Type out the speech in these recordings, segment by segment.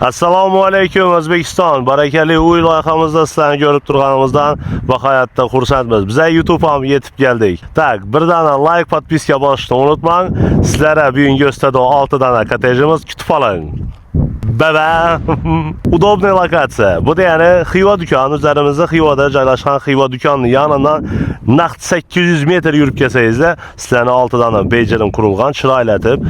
Assalomu alaykum O'zbekiston. Barakali uy loyihamizda sizlarni ko'rib turganimizdan va hayotda xursandmiz. Biz YouTube ham yetib keldik. Tak, bir dana like, podpiska bosishni unutmang. Sizlarga bugun gösterdi 6 dana kottejimiz kutib oling. Baba, udobniy lokatsiya. Bu da yani Xiva dükkanı üzerimizde Xivada joylashgan Xiva dükkanının yanından naqd 800 metr yurib kelsangizda sizlarni 6 dana bejirim qurilgan, chiroylatib,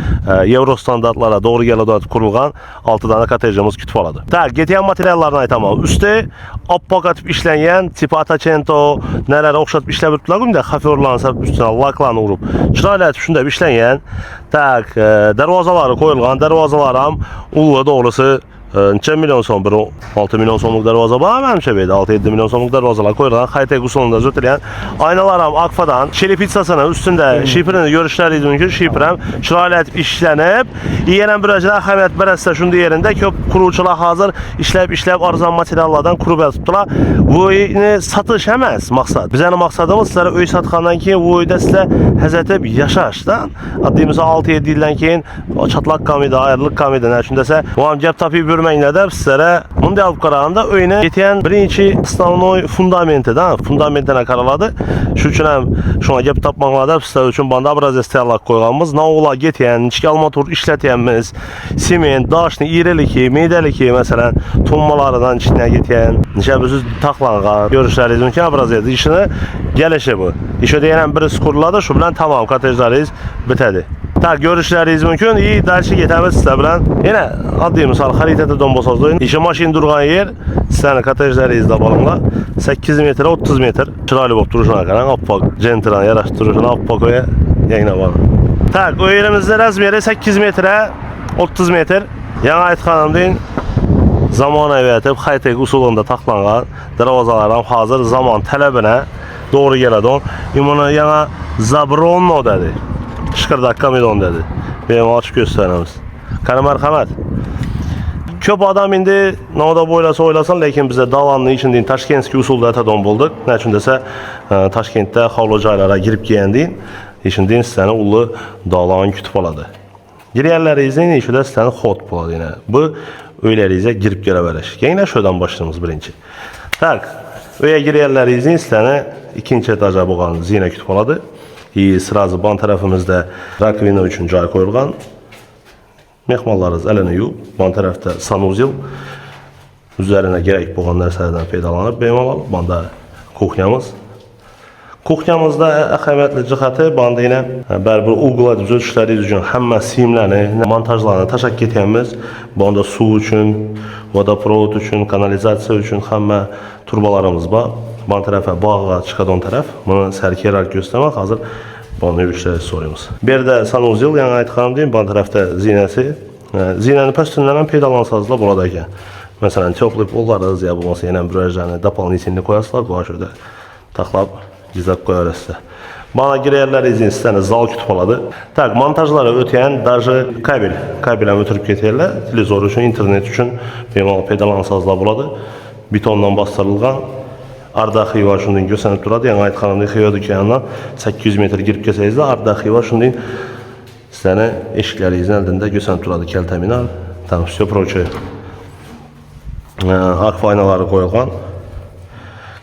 Euro standartlara doğru keladigan qurilgan 6 dana kottejimiz kutib oladi. Tak, ketgan materiallarni aytaman. Usti oppoq etib ishlangan, tipo atacento nelar o'xshatib ishlab o'tiblar, unda xaferlansa ustiga laklarni urib, chiroylatib shunday ishlangan. Tak, darvozalari qo'yilgan, darvozalar ham ulli doğrusu neçə milyon so'm, 6 milyon so'mlik darvoza var mı hemşe beydi, 6-7 milyon so'mlik darvozalar koyulan, haytek usulunda zötüleyen, aynalar ham Akfa'dan, çeli pizzasının üstünde şipirini görüşleriniz mümkün, şipirem, çıraylet işlenip, yiyenen bir acıda ahemiyet beretse şunun yerinde köp kurucular hazır, işlep arzan materyallardan kurup yazıptılar. Bu satış emez maksat. Bizim maksadımız sizlere öy satkandan ki bu öyde sizler hezetip yaşaştan, adımıza 6-7 ilden keyin çatlak kamida, ayrılık kamida, ne şundese, bu am cep tapı bürməklə də sizlərə bunu alıp qarağında öyünə yetən birinci основной fundamenti da, fundamentinə qaraladı. Şu üçün həm şuna gəlib tapmaqla da sizlər üçün banda abrazes təyərlaq qoyğanımız, naola getən, içki almatur işlətəyənimiz, siment, daşni, iriliki, meydəliki, məsələn, tonmalarından içinə getən, neçəbüzüz taxlanğan, görüşləriniz ki, abrazes işini gəlişi bu. İş ödəyənən biri skurladı, şu bilən tamam, kottejləriniz bitədi. Tak, görüşləriniz mümkün. İyi, dərsi getəmiz sizlə bilən. Yenə, adlı misal, xaritədə donbasazlayın. İşi maşin durğan yer, sizlərin kottejləriniz də balınla 8 metre, 30 metr. Çıraylı bob duruşuna qaran, appak, centran, yaraşdırışına, appak öyə, yənglə var. Tak, o yerimizdə rəzmiyəri 8 metre, 30 metr. Yana ait xanım deyin, zaman evətib, xaytek usulunda taxlanğan, darvazalardan hazır zaman tələbinə doğru gələdon. İmuna yana Zabronno dedi. Şıkırdak kamidon dedi. Benim açık gösterimiz. Kanı merhamet. Köp adam indi navada boylasa oylasan, lekin bize dalanlı içindeyin Taşkentski usulda etadon bulduk. Ne için dese Taşkent'te havlucaylara girip giyendiğin içindeyin sizəni ulu dalan kütüp aladı. Giriyerleri izleyin, işi de sizəni xod buladı yine. Bu öylerize girip gelebelir. Yine şöyle başladığımız birinci. Tak, öyle giriyerleri izleyin, sizəni ikinci etaja boğan zine kütüp aladı. Sırası ban tarafımızda rakvina üçün cay koyulgan. Mehmallarız elini yuyup, ban tarafta sanuzil. Üzerine gerek boğan nərsələrdən faydalanıb. Bemalal, banda kuxnyamız. Kuxnyamızda əhəmiyyətli cihəti, banda yine bərabər uyguladıcı ölçüləri üçün həmmə simlərini, montajlarını taşak getəyimiz, banda su üçün, vodoprovod üçün, kanalizasiya üçün həmmə turbalarımız var. Ban tərəfə, bağa çıxadan tərəf, bunu sərki olaraq göstərmək hazır bana yürüyüşləri soruyoruz. Bir də sanuzil, yəni ait xanım deyim, ban tərəfdə zinəsi. Zinəni pəstünlərdən peydalansazlar buradakən. Məsələn, toplayıb onlarız ya, bu olmasa yenə bürəcəni doполнительно qoyasılar, bu aşırda taxlab, gizlab qoyarızsa. Bana girəyərlər izin istəyəni zal kütüb aladı. Tak, montajları ötəyən, даже kabeləm ötürüb getəyərlər, televizor üçün, internet üçün peydalansazlar buladı. Betondan bastırılğan. Arda Xiva şundan göstərib duradı. Yəni ait xanımın Xiva dükkanından 800 metr girib gəlsəyiz də Arda Xiva şundan sizə eşiklərinizin əlində göstərib duradı. Kəltəminal, tam все прочее. Akfa aynaları qoyulğan.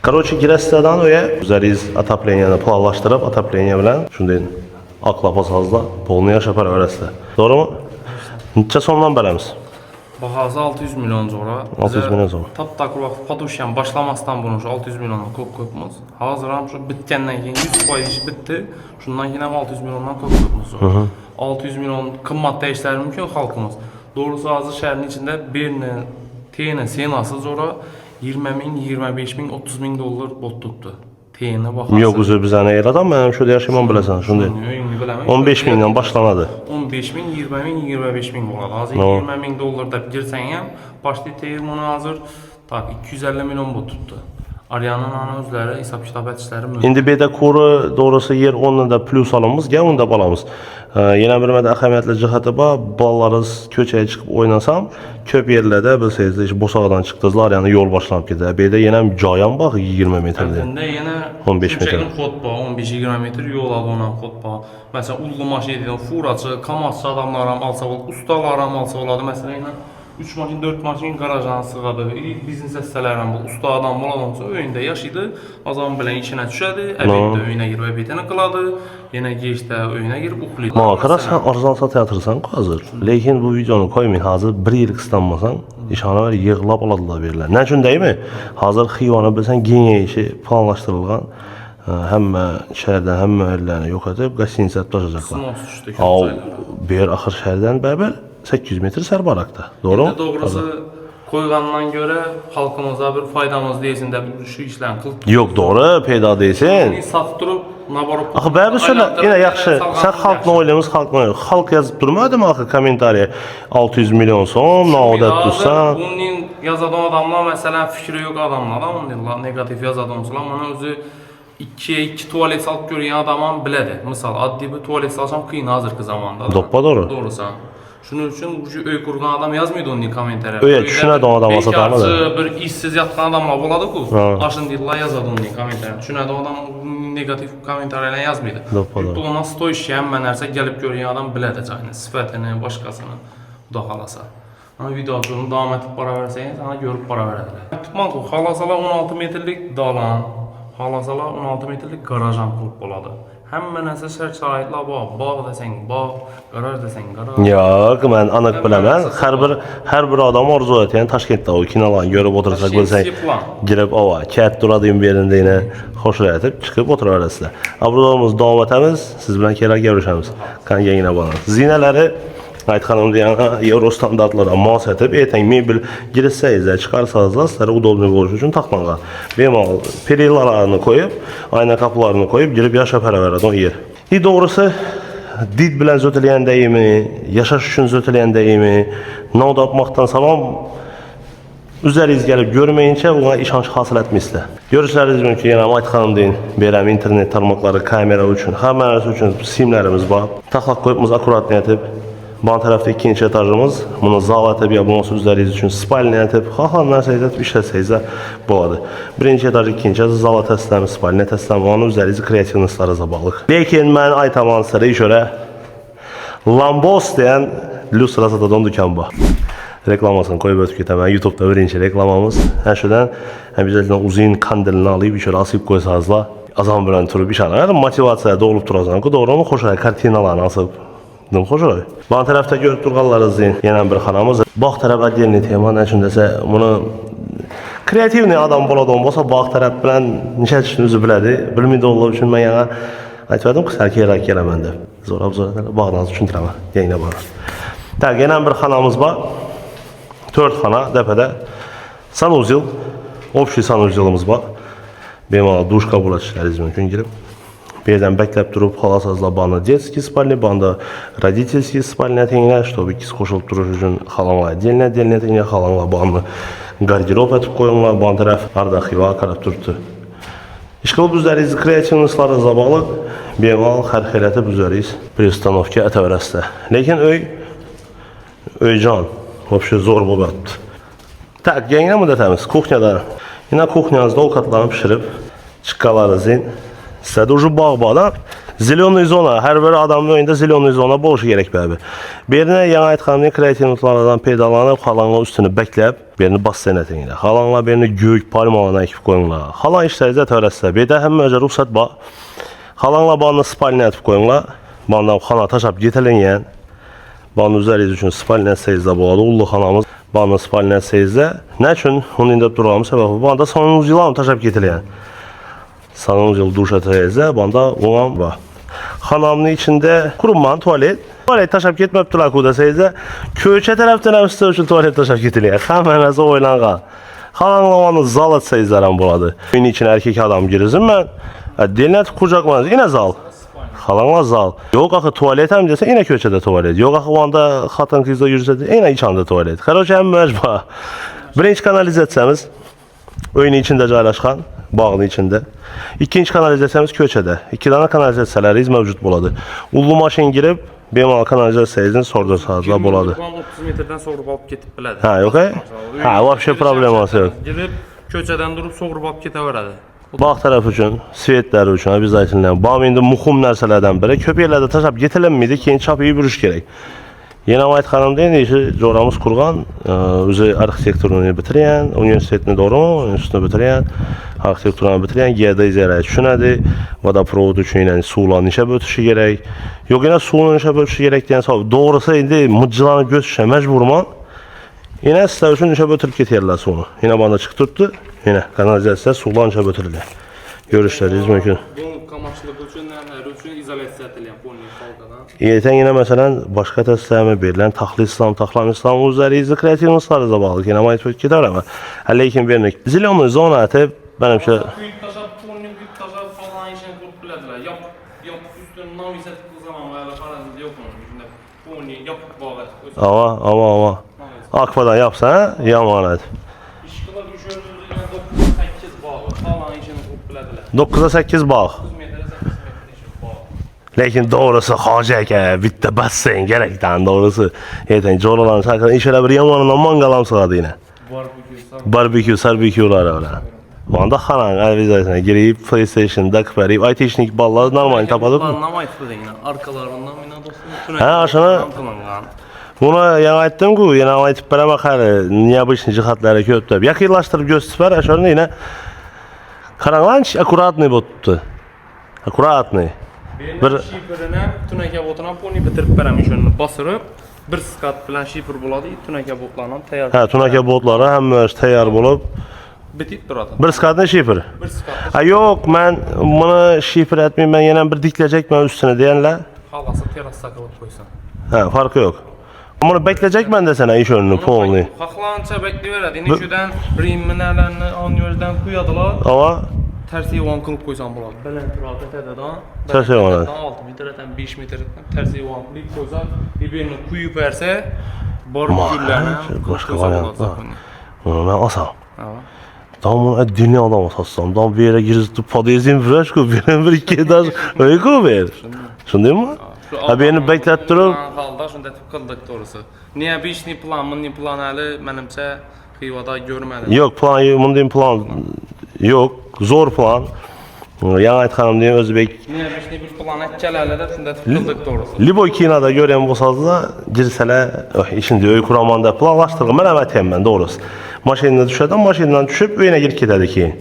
Короче, girəsizdən öyə üzəriz atapleniyəni planlaşdırıb, atapleniya bilən şundan aklapasazla polunu yaşapar öyrəsilə. Doğru mu? Neçə sondan bələmiz? Bahası 600 milyon sonra. 600 milyon sonra. Taptak vaxt Paduşyan başlamasdan bunu 600 milyondan koymuş. Hazıram şu bitkenden keyin 100% iş bitti. Şundan yine 600 milyondan koymuş. 600 milyon kımmat işler mümkün halkımız. Doğrusu Azı şəhərinin içində birinin teyine senası sonra 20 bin, 25 bin, 30 bin dolar bot tuttu. Teyine baxarsan. Yox, üzr bizə nə yer adam, mənim şöyle yaşayman biləsən, şunu 15 bindən başlanadı. 15 bin, 20 bin, 25 bin dolar. Hazır 20 bin dolar da girsən yəm, başlayı teyir bunu hazır 250 milyon bot tuttu. Arayanın ana özləri, hesab kitab etişləri mümkün. İndi bir də kuru doğrusu yer onunla da plus alımız, gəl onu da balamız. Yenə bir mədə əhəmiyyətli cihəti var, ballarız köçəyə çıxıb oynasam, köp yerlərdə bilsəyiz, Bosağadan çıxdızlar, yəni yol başlanıb gedir. Bir də yenə cayan bax 20 metrdir. Əslində yenə 15 metr. Xod bax 15-20 metr yol alınan xod bax. Məsələn, ullu maşın edən furaçı, kamasçı adamlar alsa, ustalar alsa oladı məsələn. 3 maşın, 4 maşın garajdan sığadı. Biznes əsələrən bu usta adam olansa öyündə yaşaydı. Azam bilən işinə düşədi. Əbətdə öyünə girib əbətini qıladı. Yenə gecdə öyünə girib uxlaydı. Makara sen arzansa teatrsan hazır. Lakin bu videonu koymayın. Hazır bir yıl kıslanmasan işhana var yığılab aladılar verirler. Ne için değil mi? Hazır xiyvanı bilsən geniye işi planlaşdırılğan hem şəhərdən hem məhəllərini yox edib qəstinizət başacaqlar. Sınavs düşdü. Bir axır şəhərdən bərbər 800 metr sərbarakda. Doğru mu? Doğrusu koyğandan görə xalqımıza bir faydamız deyilsin də şu işlərini qılıb. Yox, doğru, peyda deyilsin. Satdırıb, nabarıb. Axı bərbər söylə, yenə yaxşı. Sən xalqla oylamız, xalqla oylamız. Xalq yazıb durmadı mı axı kommentariya 600 milyon son, naudət dursan. Bunun yazadan adamlar məsələn fikri yox adamlar, onlar negativ yazadanlar, amma özü 2 tuvalet salıb görən adamın bilədir. Misal, addi bir tuvalet salsam qıyın hazırki zamanda. Doppa doğru. Doğrusan. Şunun üçün bu öy qurğan adam yazmıydı onun kommentariya. Öyə düşünədə o adam satarmı da? Bir işsiz yatqan adamla boladı bu. Aşın deyirlər yazadı onun kommentariya. Düşünədə o adam negativ kommentariyalar yazmıydı. Doppa doğru. Ona stoy işləyən mən hərsə gəlib görən adam bilədir cayını, sifətini, başqasını. Bu da xalasa. Ama videonu davam edip para verseniz sana görüp para verirler. Tutmaz o. Halasala 16 metrlik dalan, halasala 16 metrlik garajan qurub boladı. Həmmə nəsə şərait-şəraitlə bağ desən bağ, garaj desən garaj. Yox, mən anıq biləmən. Hər bir adam arzu edən Taşkentdə o kinolarını görüb otursaq bilsən, girib ova, kət duradığım bir yerində yenə xoş rəyətib çıxıb oturur arasında. Abrodamız davam etəmiz, siz bilən keylər görüşəmiz. Kan yenə bana. Zinələri Ayt xanım deyən Euro standartlara mas edib, etən mebel girsəyizə, çıxarsazlar, sizlərə udoblu qoluş üçün taxmağa. Bemal perillalarını koyub, ayna qapılarını koyub, girib yaşa para verəd o yer. Doğrusu, did bilən zötələyəndəyimi, yaşaş üçün zötələyəndəyimi, nauda yapmaqdan salam, üzəriz gəlib görməyincə ona işanç hasıl etmişsə. Görüşləriniz mümkün, yenə Ayt xanım deyin, verəm internet tarmaqları, kamera üçün, kamerası üçün simlərimiz var. Taxlaq qoyubumuz akurat niyətib. Ban tərəfdə ikinci etajımız, bunu zal etib, ya bunun üzəriniz üçün spalni etib, xalqlar nərsəyizət işləsəyizə buladı. Birinci etaj, ikinci etaj, zal etəsləmi, spalni etəsləmi, onun üzəriniz kreativnistlarıza bağlıq. Lakin mən Aytaman sırayı görə Lambos deyən Lustra satadan dükkan var. Reklamasını koyub ötüb getəmən, YouTube'da birinci reklamamız. Həşədən əmizəlindən uzun kandilini alayıb, işə asıb qoysazlar, azam bilən turub işə. Motivasiyaya doğulub duracaq, doğru onu xoşa kartinalarını asıb. Xoşur. Ban tərəfdə görüb durğanlarınız deyin. Yenə bir xanamız. Bağ tərəf ədiyelini teman əçindəsə, bunu kreativni adam boladan olsa, bağ tərəf bilən neçə işinizi bilədi. Bilmiydi olduğu üçün mən yana aytmadım ki, sərki yerək gələ məndə. Zor bağdanız üçün tirəmə. Yenə bana. Tak, yenə bir xanamız var. 4 xana dəfədə sanuzil, obşi sanuzilimiz var. Benim duş qabul etişləriniz mümkün girib. Birdən bəkləb durub, xalasazla banda детский спальня, banda родительский спальня teyinlə, чтобы ikisi qoşulub durur üçün xalanla отдельно teyinlə, xalanla bandı garderob etib qoyunlar, ban tərəf arda xiva qarab durdu. İşqılıb üzəriz kreativnistlarınızla bağlı, bemal xərxələtib üzəriz bir ustanovki ətəvərəsdə. Lakin öycan, vəbşə zor bobatdı. Tak, yenə müddətəmiz, kuxnyada. Yine kuxnyanızda ovqatlarını pişirib, çıqqalarınızın sizə də ucu bağ-bağdan zilonlu zona, hər bir adamın önündə zilonlu zona boluşu gerək bəbi. Birinə yana Ayt xanımın kreativliklarından peydalanıb, xalanla üstünü bəkləb, birini bas sənətin ilə, xalanla birini göyük palmalarına ekib qoyunlar. Xalan işlərizə törəssə, bir də həm məcə ruxsat bax, xalanla banını spalini etib qoyunlar, bandan xana taşab getilən, banın üzəriz üçün spalini etsəyizdə boladı, ullu xanamız banını spalini etsəyizdə, nə üçün onun indi durğamı səbəbi, banda sonunuz yılanı taşab getilən. Sanırım yıl duş etəyizdə, banda olan var. Xanamın içində qurumman tuvalet. Tuvalet taşab getməbdilər qudasəyizdə, köçə tərəfdən əmsizdə üçün tuvalet taşab getiləyək. Xəmənəzə oylanğa. Xalanlamanı zal etsəyizlərəm buladı. Ünün için erkek adam girizim mən. Delinət qucaqmanız, yine zal. Xalanla zal. Yox axı tuvalet həm desə, yine köçədə tuvalet. Yox axı vanda xatan qızda yürüsədə, yine içanda tuvalet. Xərocə həm məcba. Birinci kanalizasiyamız öyünün içində caylaşqan, bağın içində. İkinci kanalizasiyamız köçədə. 2 dana kanalizasiyalarımız mövcud buladı. Ullu maşın girib, bemal kanalizasiyasının sordu sazla buladı. 30 metrdən soğurub alıb getib bilədi. Ha, yox e? Ha, vəbşə probleması yox. Girib, köçədən durub soğurub alıb getə verədi. Bağ tərəf üçün, svetləri üçün, abizaytinlə, bağım indi muxum nərsələrdən biri. Köpəklərdə taşab getirilmiydi ki, çapıyı bürüş gerək. Yine Mayt Hanım deyince işi coğramız kurgan, özü arxitekturunu bitiren, üniversitetini doğru mu? Üniversitini bitiren, arxitekturunu bitiren, geodeziyara düşünədi, vodoprovod üçün yani suğulan işe bölüşü gerek. Yok yine suğulan işe bölüşü gerek diyen sabah. Doğrusu indi mıcılanı göz işe mecburman. Yine sizler üçün işe bölüşüp getirler suğunu. Yine bana çıktırdı, yine kanalizasyon suğulan işe bölüşürler. Görüşleriniz mümkün. Bu kamaşlık üçün, üçün izolyasiya edilen polni halkadan. Yeten yine mesela başka təsdiqləmə verilən taxıl İslam, taxlam İslam üzəri kreativностları da bağlı. Yine mayt ötki de var ama. Lekin vernik. Zilonun zonatı benim şey. Büyük taşa, polni büyük taşa falan işin kurup bilediler. Yap üstünü namizet kılzaman veya paranız yok onun içinde. Polni yap bağır. Ama. Akvadan yapsa ha? Yamanat. İşkıla düşürdüğünüzde yine 9-8 bağır. Falan işin kurup bilediler. 9'a 8 bağ. 9 metre, 8 metre işin bağır. Lekin doğrusu hacak bitti basın gerekten doğrusu. Yeten coğralan sakın işe bir yamanından mangalam sığadı yine. Barbekülar öyle. O anda xanan elvizasına girip PlayStation'da kıparıp ayteşnik ballar normal tapadık. Banlamaydı yine arkalarından yine dostum. Ha, aşağıda. Buna yana ettim ki yine aytıp bana bakar niye bu işin cihatları kötü. Yakınlaştırıp gösterip aşağıda yine karanlanç akuratni bottu. Akuratni. Bir şifrene tüneke botuna poni bitirip vermiş önünü basırıp bir skat bilen şifr buladı tüneke botlarından tayar. Ha, tunaka botları hem tayar bulup Bitip duradı. bir skatın şifr. Bir skat. Ha yok ben bunu şifr etmeyeyim ben yine bir dikleyecek ben üstüne diyenler. Halası teras sakılıp koysan. Ha farkı yok. Bunu bekleyecek ben de sana iş önünü polni. Haklança bekliyorlar. Yine şuradan rimlerlerini anıyordan kuyadılar. Ama Tersi yuvan kılıp koysan buladı. Belen turadet ededan. Tersi yuvan. 6 metreden 5 metreden tersi yuvan kılıp koysan birbirini kuyup verse barbeküllerine başka varyant var. Bunu ben asam. Evet. Tam dinli adam asassam. Tam bir yere girip podezin fresh ko bir iki eder. Öyle ko ver. Şunu mu? Ha beni beklettirip halda şunda kıldık doğrusu. Niye bir işni plan hali menimçe Xivada görmedim. yok plan yok. Zor plan. Yana Ayt Hanım diye Özbek. Niye bir işni bir plan etkelerle de şunda kıldık doğrusu. Libo kinada gören bu sazda girsələ işin öy kuramanda planlaşdırılır. Mən əmətəyəm mən doğrusu. Maşından düşədən maşından düşüb öyünə girib gedədi ki.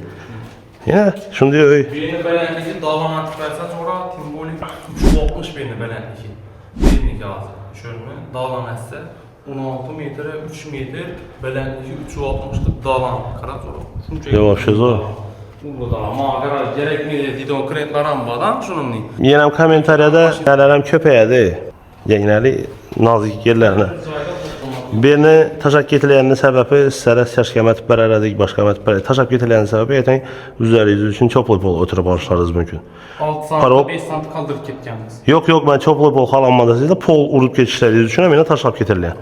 Yine şimdi öy. Birini beğendiki dağlanan tıklarsa sonra timbolik 360 birini beğendiki. Birini yazdı. Şöyle dağlanırsa 16 metre 3 metre beğendiki 360'lık dağlan. Karat sonra. Yok şey zor. Bu da mağara gerekmedi dedi o kreditlerin badan şunun değil. Yenəm kommentariyada gələrəm köpəyədir. Yenəli nazik yerlərinə. Birini taşak getirənin səbəbi sizlərə səşkəmət bərələdik, başqa mətbələ. Taşak getirənin səbəbi yətən üzəriniz üçün çoplu pol ötürüb alışlarınız mümkün. 6 sant, 5 sant kaldırıp getkəniz. Yok mən çoplu pol xalanmada sizdə pol urup keçişləriniz üçün mənə taşak getirilən.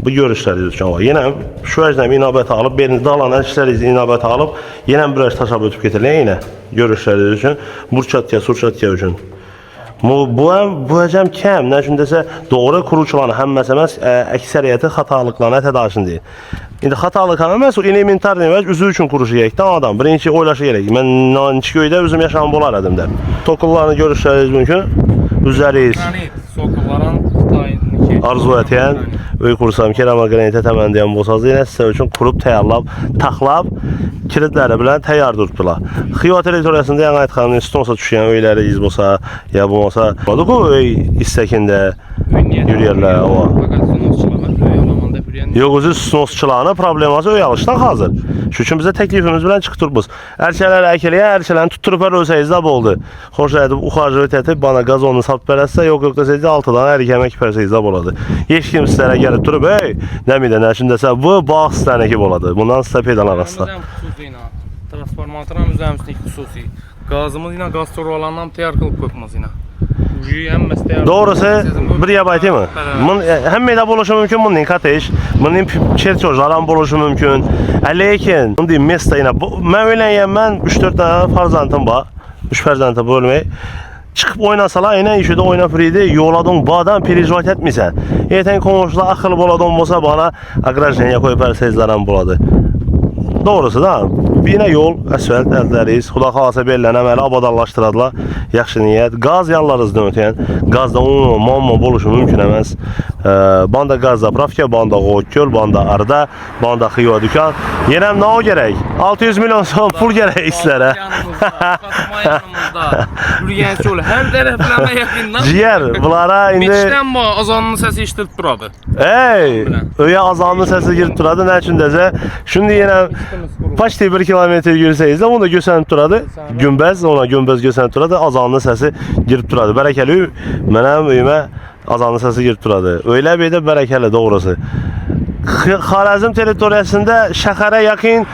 Bu görüşləriniz üçün var. Yenə şu əcnəm inabət alıb, birini dağlanan işləriniz inabət alıb, yenə bir taşak ötüb getirilən yenə görüşləriniz üçün, burçatya, surçatya üçün. Bu həcəm kəm, nə üçün desə, doğru kuruculanı həm məsələməz əksəriyyəti xatalıqlarına tədaşın deyil. İndi xatalıqlarına məhz o elementar demək, üzü üçün kurucu gerəkdir adam. Birinci oylaşı gerək. Mən Nançiköydə özüm yaşamı bolar edimdə. Tokullarını görüşləriniz mümkün. Üzəriz. Yəni, sokulların Xitay'daki Arzu etən, öy kursam, kerama qranitə təməndiyən bu sazı yenə sizə üçün kurub, təyarlab, taxlab, kilitləri bilən təyar durdular. Xiva territoriyasında yəni Ayt Xanımın üstünsə düşən öyləri iz bolsa, ya bu olsa, budur ki, öy istəkində yürüyərlər. Fakat sunosçular öy alamanda yürüyen. Yox, özü sunosçularına probleması öy alışdan hazır. Şu üçün bizə təklifimiz bilən çıxdırmız. Ərkələri əkələyə, ərkələrini tutturub ölsəyizdə oldu. Xoş edib, uxarcılık etib, bana qazonunu sap verəsə, yox desəyəcə 6-dan ərkəmək pərsəyizdə oladı. Heç kim sizlərə gəlib durub, nə midə, nə üçün desə, bu bağ sizlərə oladı. Bundan sizə peydan arasında. Transformatörün üzərimizdə xüsusi. Gazımız yine gaz toru olandan təyar qılıb qoymaz yine. Doğrusu bir yabaytı mı? Hem meyda buluşu mümkün bunun kateş, bunun çerçojlardan buluşu mümkün. Lekin bunun mesta yine. Ben öyleyim ben 3-4 tane farzantım var. 3 farzantı bölmeyi. Çıkıp oynasalar yine işi de oynapırıydı. Yoladın bağdan perişvat etmişsen. Yeten komşular akıllı boladın olsa bana agrajenya koyup her sezlerim buladı. Doğrusu da Yine yol, asfalt əlləriyiz. Xuda xalasa belilən əməli abadallaşdıradılar. Yaxşı niyyət. Qaz yanlarızdan ötəyən. Qazda mamma boluşu mümkün əməz. Banda qaz zapravka, banda qoğutgöl, banda arda, banda xiyva dükan. Yenəm nə o gerək? 600 milyon son pul gerək işlərə. Yanımızda. Yürüyen yolu her taraflarına yakından. Ciğer, bunlara indi... Beşten bu azanın sesi iştilip duradı. Ey, öyə azanın səsi girib duradı. Nə üçün dəzə? Şimdi yenə paçti 1 kilometr yürüsəyiz də, onu da gösənib duradı. Günbəz, ona günbəz gösənib duradı. Azanın səsi girib duradı. Bərəkəli mənəm öyümə azanın səsi girib duradı. Öylə bir də bərəkəli doğrusu. Xarəzm territoriyasında şəhərə yaxın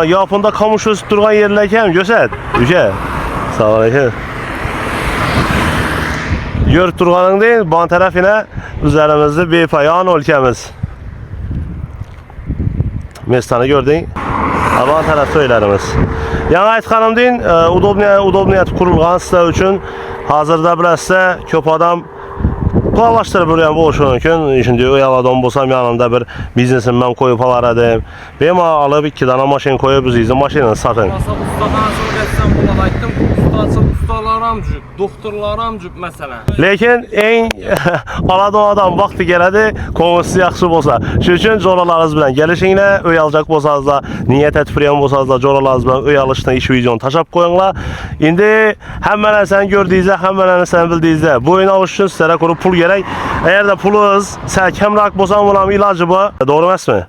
yapında kamış üst durğan yerlərkən göstər. Ülkə. Sağ ol. Görüb durğanın deyil, ban tərəfinə üzərimizdə bepayan ölkəmiz. Mestanı gördün. Ban tərəf söylərimiz. Yəni Ayt xanım deyin, udobniyyət qurulğan sizlər üçün hazırda biləsə köp adam planlaşdırıb buraya boşu mümkün. Şimdi oyaladan bolsam yanımda bir biznesim mən koyup alaradım. Benim alıp 2 dana maşin koyup üzüyüzü maşini satın. Ustadan sonra geçsem buna aytdım. Ustalaram cüb, doktorlaram cüb məsələn. Lakin en aladan adam vaxtı gələdi, konusu yaxşı bolsa. Şu üçün coralarınız bilən gəlişinlə, öy alacaq bolsanızda, niyyət etfiriyən bolsanızda coralarınız bilən öy alışına iş videonu taşap koyunla. İndi həm mənə sən gördüyüzdə, həm mənə sən bildiyizdə bu oyunu alış üçün sizlərə quru pul gerək. Eğer de pulunuz sərkəmrak bolsan bulam ilacı bu. Doğru məsmi?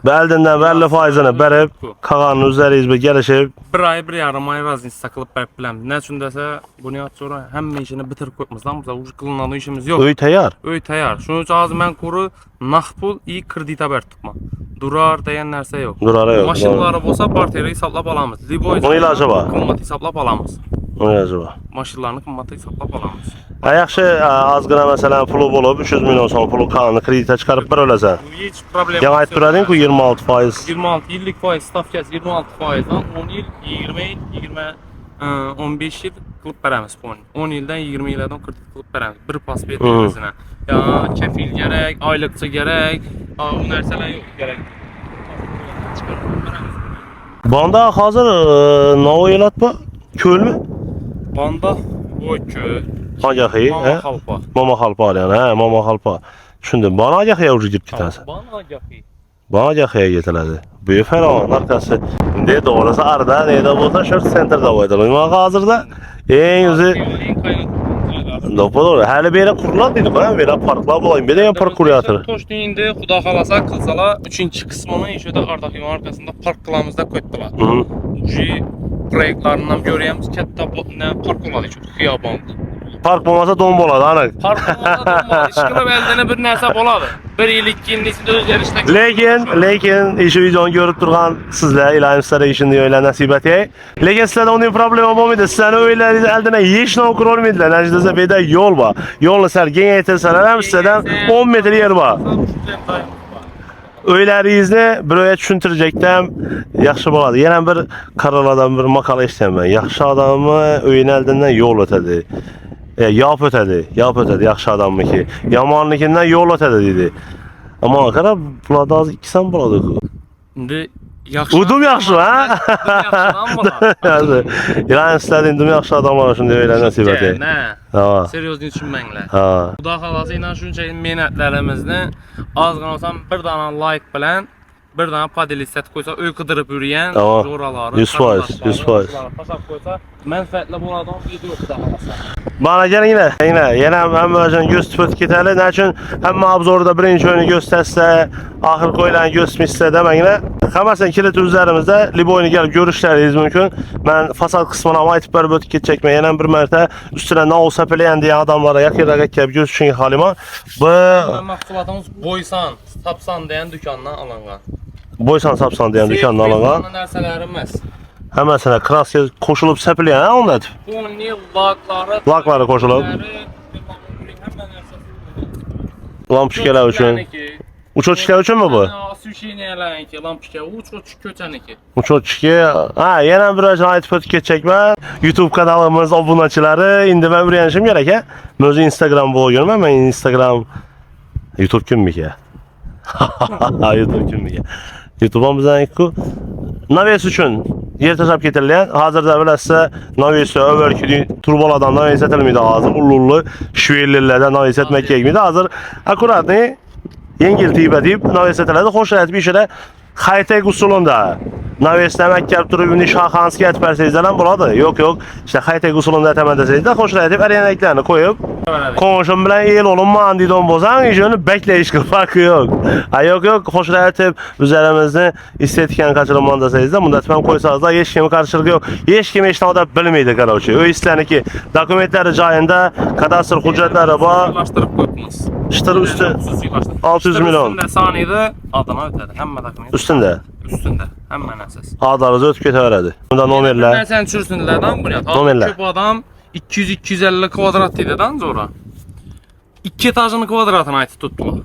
Bəldindən bəlli faizini bərib, qağanın üzəriyiz bir gəlişib. Bir ay, bir yarım ay vaziyeti sakılıp bərib biləm. Nə üçün dəsə, bunu yat sonra həmmə işini bitirib qoymuşdan, bizə uç qılınan işimiz yox. Öy təyar. Öy təyar. Şunun üçün az mən quru naqpul iyi kredita bər tutma. Durar deyən нәрsə yox. Durarı yox. Maşınları bolsa partiyeri hesablap alamız. Onun ilacı var. Qımmatı hesablap alamız. Onun ilacı var. Maşınlarını qımmatı hesablap alamız. Yaxşı, az qına məsələn pulu olub, 300 milyon son pulu kanını kreditə çıxarıb bir öləsən. Heç problem Yəni ayt duradın ki 26%. 26 illik faiz stavkası 26%dan 10 il, 20 il, 15 il qılıb bərəmiz bu 10 ildən 20 ildən kredit qılıb bərəmiz. Bir pasport verməsinə. Ya kefil gərək, aylıqçı gərək, o nərsələr yox gərək. Banda hazır nə o elat bu? Köl mü? Banda o köl. Hangi axı? Mama xalpa. Mama xalpa yəni, hə, mama xalpa. Düşündüm, bana axıya ucu gidib getənsə. Bana yaxı. Bana axıya getələdi. Böyük fərqan arkası. İndi doğrusu arada, nədə bolsa şort centerdə qoydular. Uymaq hazırda en yüzü Doğru. Hələ belə qurulan dedi bana, belə parklar bulayım. Bir də park kuruyor. Toşdu indi Xuda xalasa qılsala 3-cü qismini işədə Ardaqın arkasında park qılamızda qoydular. Proyektlarından görüyoruz katta park oladı ki, xiyaban. Park olmasa dom boladı, ana. Park olmasa dom boladı. İşqilib əldənə bir nəsə boladı. Bir illik kendisinde özgərişdə. Lekin işi videonu görüp durğan sizlər, ilayim sizlərə işini öyle nəsibət ey. Lekin sizlərdə onun problemi olmaydı. Sizlərə öyle əldənə heç nə okur olmaydılar. Nəticədə bir də yol var. Yolunu sərgin yetirсələr, həm sizlərdən 10 metr yer var. Öylerinizdə buraya düşündürəcəkdən yaxşı boladı. Yenə bir karaladan bir makala işləyəm mən. Yaxşı adamı öyün əldindən yol ötədi. Yap ötədi, yaxşı adamı ki. Yamanlıkindən yol ötədi dedi. Amma qara bulada az 2 sən buladı. İndi yaxşı. Udum yaxşı ha? Yaxşı. Yəni istədim indum yaxşı adamlar üçün elə nəsibət ey. Nə? Seriozlu düşünməklə. Xuda xalası ilə şunca minətlərimizdə az qalsam bir dana like bilən bir dana padelisət qoysa, öy qıdırıb yürüyən oraları 100%. Pasaq qoysa, mənfəətlə bu adam video Xuda xalası. Bana gəlin yenə həm özün göz tüpət getəli. Nə üçün həm abzorda birinci oyunu göstərsə, axır qoyulan göstərsə də mən yenə xəməsən kilit üzərimizdə Liboyunu gəlib görüşləriniz mümkün. Mən fasad qismına aytıb bərab ötüb getəcək mən yenə bir mərtə üstünə nə olsa peləyən deyən adamlara yaxın gəlib göz üçün halima. Bu məhsulatımız boysan, tapsan deyən dükandan alınğan. Boysan sapsan deyən dükandan alınğan. Nərsələrimiz. Həmən sənə kraska qoşulub səpiləyən, hə ondadır? Bunun Lakları qoşulub. Lampişkələr üçün. Uçoçkələr üçün mü bu? Süşinəyələrin ki, lampişkə, uçoç köçəni ki. Uçoçkə, yenə bir özünə ait pöt keçəcək mən. YouTube kanalımız abunəçiləri. İndi mən buraya yanışım gerək, hə? Mən özü Instagram blogerim, mən Instagram... YouTube kim mi ki? YouTube kim mi ki? YouTube'dan bizden ilk Naves üçün yer təşəb getirilən, hazırda biləsə Naves'e öbürkü turboladan Naves etilmiydi hazır. Ullullu şüveylilərdə Naves etmək gerekmiydi. Hazır akuratni yengil tiyip edip Naves etiledi. Hoş bir işe high-tech usulunda Naves'te məkkəb turub nişaxanski etmərsəyizdən buladı. Yok işte high-tech usulunda etəmədəsiyizdə hoş edip əriyenəklərini koyup konuşum bilen el olunma didon bozan işini bekleyiş farkı yok. Yok hoş edip üzerimizde estetiken kaçırılmandasıyızda bunda etmem koysanız da hiç kimi karşılığı yok. Hiç kimi işte o da bilmeydi karoçu. O isteyen ki dokumentleri cayında kadastr hüccetleri var. Ulaştırıp koydunuz. Çıtır üstü 600 milyon. Üstünde saniyede adına ötedi. Hemme dokument. Üstünde. Üstünde. Hemen əsas. Adlarınızı ötüp getirərədi. Bunda nomerlər. Mən sən çürsünlərdən bunu. Nomerlər. Köp adam 200-250 kvadrat dedidən sonra 2 etajının kvadratını aytı tutdular.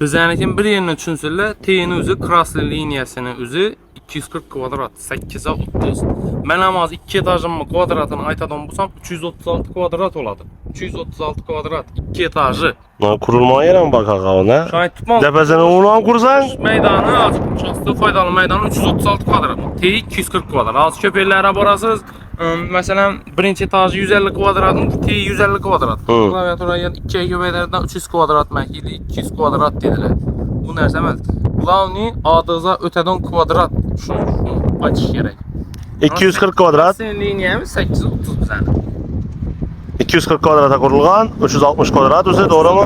Biz yani bir yerine üçünsürlər, T'nin üzü, kraslı liniyasının üzü 240 kvadrat, 8'e 30. Mən amaz 2 etajımın kvadratını aytadan bulsam 336 kvadrat oladı. 336 kvadrat, 2 etajı. Kurulmaya yerə mi baxaq ona? Şahit tutmaz. Dəfəsini ulan kursan? Meydanı az şahslı faydalı meydanı 336 kvadrat. T 240 kvadrat. Az köpəklərə barasız. Məsələn, birinci etajı 150 kvadratın, T 150 kvadrat. Klaviatura 2 köpəklərdən 300 kvadrat məhkili, 200 kvadrat dedilər. Bu nərsə məz. Qlavni adınıza ötədən kvadrat şunu açış gerək. 240 kvadrat. Senin liniyemiz 830 bizəndə. 240 kvadrata kurulgan, 360 kvadrat üzeri doğru mu?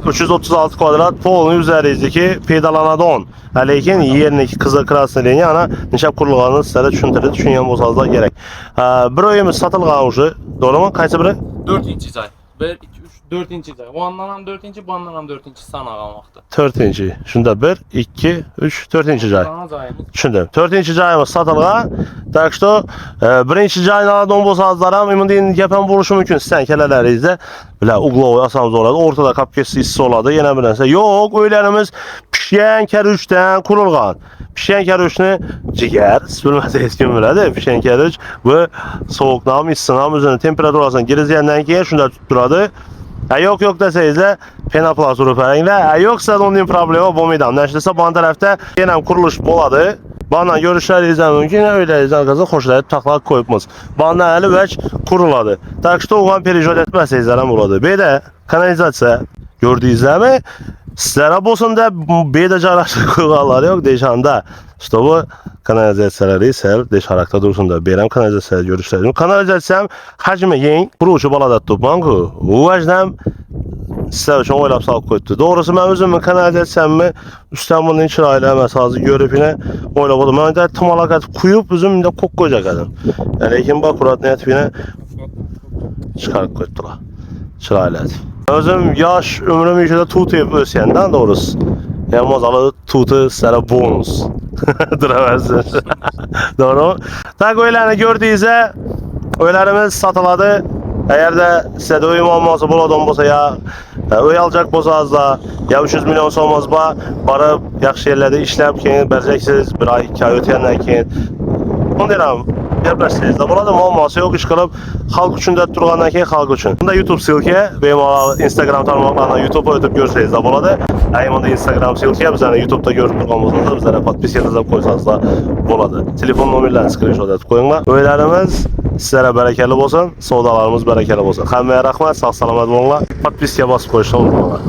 336 kvadrat polun üzerindeki pedalanadon. Lekin yerniki kızıl kraslı linye ana nişap kurulganını sizlere düşündürü düşünyen bozazda gerek. Bir oyumuz satılgan ucu, doğru mu? Kaçı biri? 4-inci cay. 1, 2, 3, 4-inci cay. O andan 4-inci, bu andan 4-inci sana qalmaqdı. 4-inci. Şunda 1, 2, 3, 4-inci cay. Düşündüm. 4-inci cayımız satılgan. Tak что birinci cayın aladon bozazlara ümün deyin yapan vuruşu mümkün. Sizden kelələrinizdə belə uqlovu asamız oladı. Ortada kapkesi hissi oladı. Yine bilənsə. Yok öylərimiz pişən kərüçdən kurulgan. Pişən kərüçünü ciğer, bilməsəyiz kim bilədi. Pişən kərüç bu soğuqnam, issinam üzerine temperaturasını giriziyəndən ki şunda tutduradı. Yok desəyiz də penaplas vurup ərənglə. Yoksa da onun problemi bu meydan. Nəşdirsə bana tərəfdə yenə kuruluş boladı. Bana görüşler izlem mümkün, öyle izlem kazan hoşlayıp taklak koyupmuz. Bana eli veç kuruladı. Tak işte oğlan perişot etmezse izlem buladı. Beyde kanalizasiya gördüğünüzde mi? Sizlere bolsun da beyde caraşlı koyulanlar yok değişanda. İşte bu kanalizasiyaları sel deşarakta dursun da. Beyrem kanalizasiya görüşlerim. Kanalizasiyam hacmi yeğen kurucu balada tutmam ki. Bu vəcdən sizler için oylap salıb koydu. Doğrusu ben özümün kanalizasiyamı üstten bunun çırayla mesajı görüp yine oyladım. Ben de tüm alakat kuyup özüm de kok koyacak adam. Yani kim bak kurat niyet yine çıkarıp koydular. Çırayla. Özüm yaş ömrüm işe de tut yapıp ösiyenden doğrusu. Yani mazalı tutu sizlere bonus. Duramazsın. Doğru mu? Tak öyləni gördüyünüzdə öylərimiz satıladı. Eğer de size de uyum olmazsa buladon bolsa ya öy alacak bozazda ya 300 milyon olmaz ba barıp yaxşı yerlerde işlep keyin bereceksiniz bir ay 2 ay öteyenden keyin onu deyirəm yapırsınız da buladon olmazsa yok iş kılıp halk üçün de durğandan keyin halk üçün. Bunda YouTube silke benim Instagram tanımaklarından YouTube'a ötüp görseniz de buladı. Ayımında Instagram silke bizden YouTube'da görüp durğanımızda bizlere patpis yazıp koysanız da buladı. Telefon numarlarını screenshot edip koyunlar. Öylərimiz sizlere berekeli olsun, savdalarımız berekeli olsun. Xəmməyə rəhmət, sağ salamat olunlar. Patpiskaya basıb qoyuşlar olmalar.